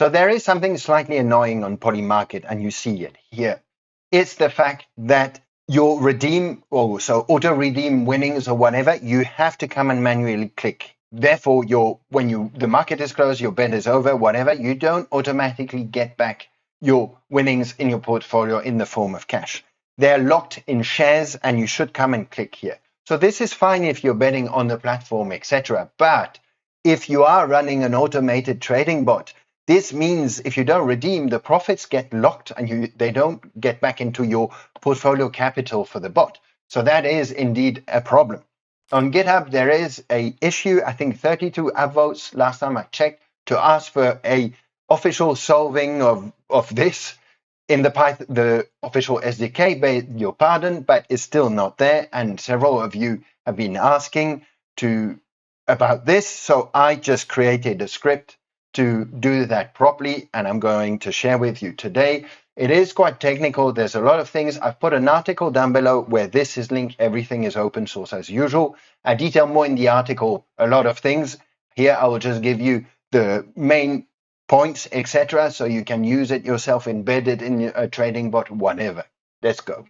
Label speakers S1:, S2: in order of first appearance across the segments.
S1: So there is something slightly annoying on Polymarket, and you see it here. It's the fact that your redeem, or so auto redeem winnings or whatever, you have to come and manually click. Therefore, when the market is closed, your bet is over, whatever, you don't automatically get back your winnings in your portfolio in the form of cash. They're locked in shares, and you should come and click here. So this is fine if you're betting on the platform, etc. But if you are running an automated trading bot, this means if you don't redeem, the profits get locked and they don't get back into your portfolio capital for the bot. So that is indeed a problem. On GitHub, there is a issue, I think 32 upvotes last time I checked, to ask for a official solving of this in the official SDK, beg your pardon, but it's still not there. And several of you have been asking about this. So I just created a script to do that properly, and I'm going to share with you today. It is quite technical. There's a lot of things. I've put an article down below where this is linked. Everything is open source as usual. I detail more in the article a lot of things. Here I will just give you the main points, etc., so you can use it yourself, embed it in a trading bot, whatever. Let's go.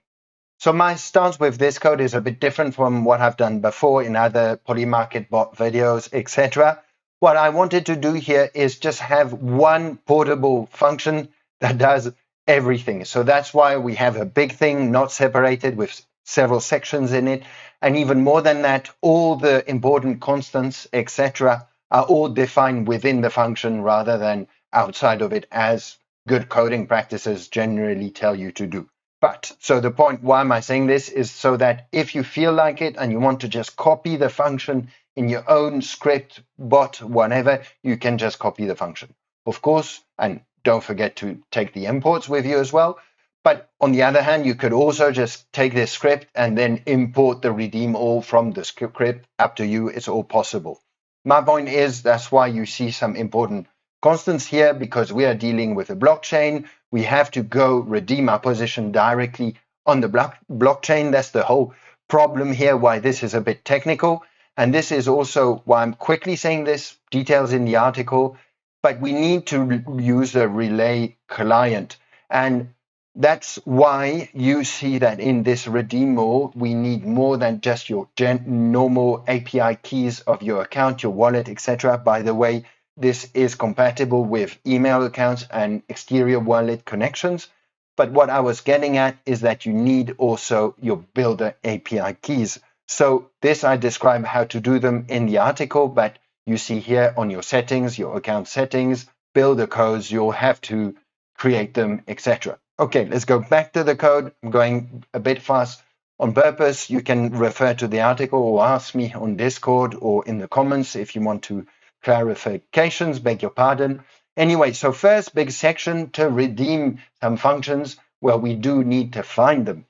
S1: So my stance with this code is a bit different from what I've done before in other Polymarket bot videos, etc. What I wanted to do here is just have one portable function that does everything. So that's why we have a big thing, not separated, with several sections in it. And even more than that, all the important constants, etc., are all defined within the function rather than outside of it, as good coding practices generally tell you to do. But so the point, why am I saying this, is so that if you feel like it and you want to just copy the function in your own script, bot, whatever, you can just copy the function. Of course, and don't forget to take the imports with you as well. But on the other hand, you could also just take this script and then import the redeem all from the script. Up to you, it's all possible. My point is that's why you see some important constants here, because we are dealing with a blockchain. We have to go redeem our position directly on the blockchain. That's the whole problem here, why this is a bit technical. And this is also why I'm quickly saying this, details in the article, but we need to use a relay client. And that's why you see that in this redeem all, we need more than just your normal API keys of your account, your wallet, etc. By the way, this is compatible with email accounts and exterior wallet connections. But what I was getting at is that you need also your builder API keys. So this I describe how to do them in the article, but you see here on your settings, your account settings, builder codes, you'll have to create them, etc. Okay, let's go back to the code. I'm going a bit fast on purpose. You can refer to the article or ask me on Discord or in the comments if you want to clarifications, beg your pardon. Anyway, so first big section to redeem some functions. Well, we do need to find them.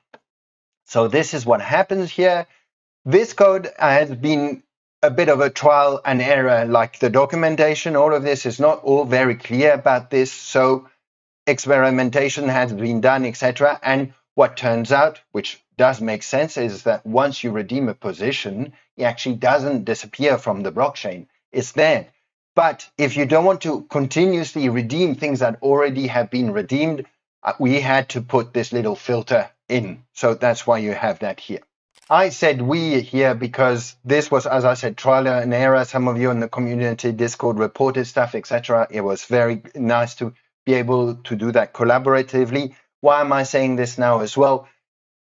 S1: So this is what happens here. This code has been a bit of a trial and error, like the documentation. All of this is not all very clear about this. So experimentation has been done, etc. And what turns out, which does make sense, is that once you redeem a position, it actually doesn't disappear from the blockchain. It's there. But if you don't want to continuously redeem things that already have been redeemed, we had to put this little filter in. So that's why you have that here. I said we here because this was, as I said, trial and error. Some of you in the community Discord reported stuff, etc. It was very nice to be able to do that collaboratively. Why am I saying this now as well?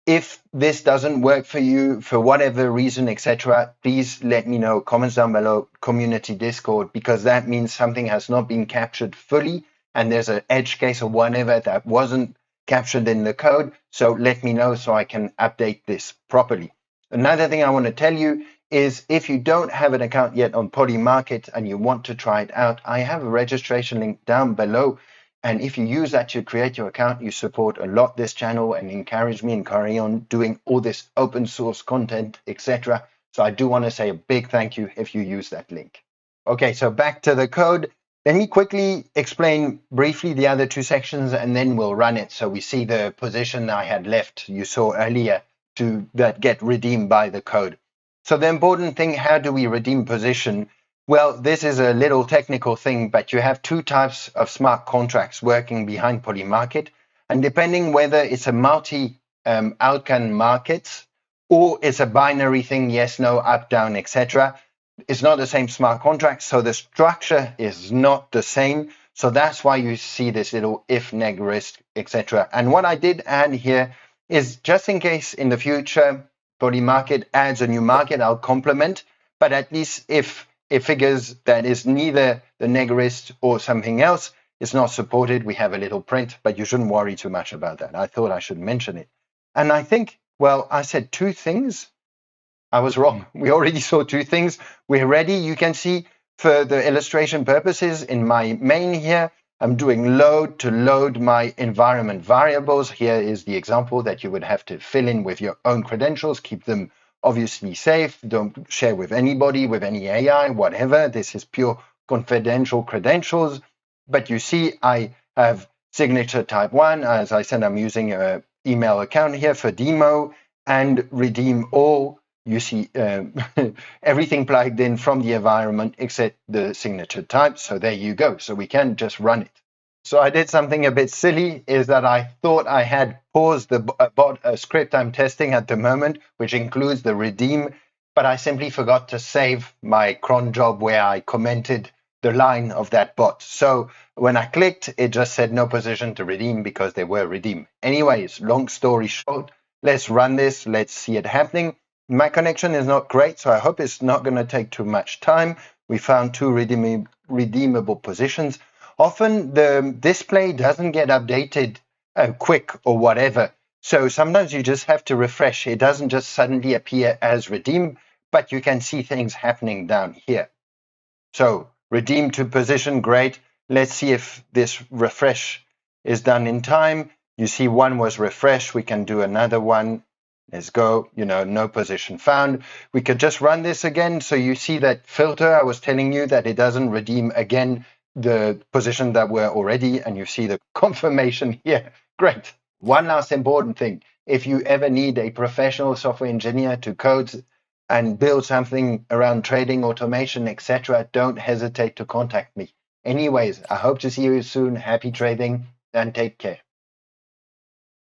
S1: If this doesn't work for you for whatever reason, etc., please let me know. Comments down below, community Discord, because that means something has not been captured fully and there's an edge case or whatever that wasn't captured in the code. So let me know so I can update this properly. Another thing I want to tell you is if you don't have an account yet on Polymarket and you want to try it out, I have a registration link down below. And if you use that to create your account, you support a lot this channel and encourage me and carry on doing all this open source content, etc. So I do want to say a big thank you if you use that link. Okay, so back to the code. Let me quickly explain briefly the other two sections and then we'll run it. So we see the position I had left, you saw earlier, that get redeemed by the code. So the important thing, how do we redeem position? Well, this is a little technical thing, but you have two types of smart contracts working behind Polymarket. And depending whether it's a multi-outcome market or it's a binary thing, yes, no, up, down, etc., it's not the same smart contract. So the structure is not the same. So that's why you see this little if, neg, risk, etc. And what I did add here is just in case in the future Polymarket adds a new market, I'll complement. But at least if it figures that is neither the negarist or something else, it's not supported, we have a little print, but you shouldn't worry too much about that. I thought I should mention it. And I think, well, I said two things. I was wrong. We already saw two things. We're ready. You can see for the illustration purposes in my main here, I'm doing load to load my environment variables. Here is the example that you would have to fill in with your own credentials, keep them obviously safe. Don't share with anybody, with any AI, whatever. This is pure confidential credentials. But you see, I have signature type 1. As I said, I'm using an email account here for demo and redeem all. You see everything plugged in from the environment except the signature type. So there you go. So we can just run it. So I did something a bit silly, is that I thought I had paused the bot script I'm testing at the moment, which includes the redeem, but I simply forgot to save my cron job where I commented the line of that bot. So when I clicked, it just said no position to redeem because they were redeemed. Anyways, long story short, let's run this. Let's see it happening. My connection is not great, so I hope it's not going to take too much time. We found two redeemable positions. Often the display doesn't get updated quick or whatever. So sometimes you just have to refresh. It doesn't just suddenly appear as redeem, but you can see things happening down here. So redeem to position, great. Let's see if this refresh is done in time. You see one was refreshed. We can do another one. Let's go, no position found. We could just run this again. So you see that filter, I was telling you that it doesn't redeem again the position that were already, and you see the confirmation here. Great. One last important thing. If you ever need a professional software engineer to code and build something around trading, automation, etc., don't hesitate to contact me. Anyways, I hope to see you soon. Happy trading and take care.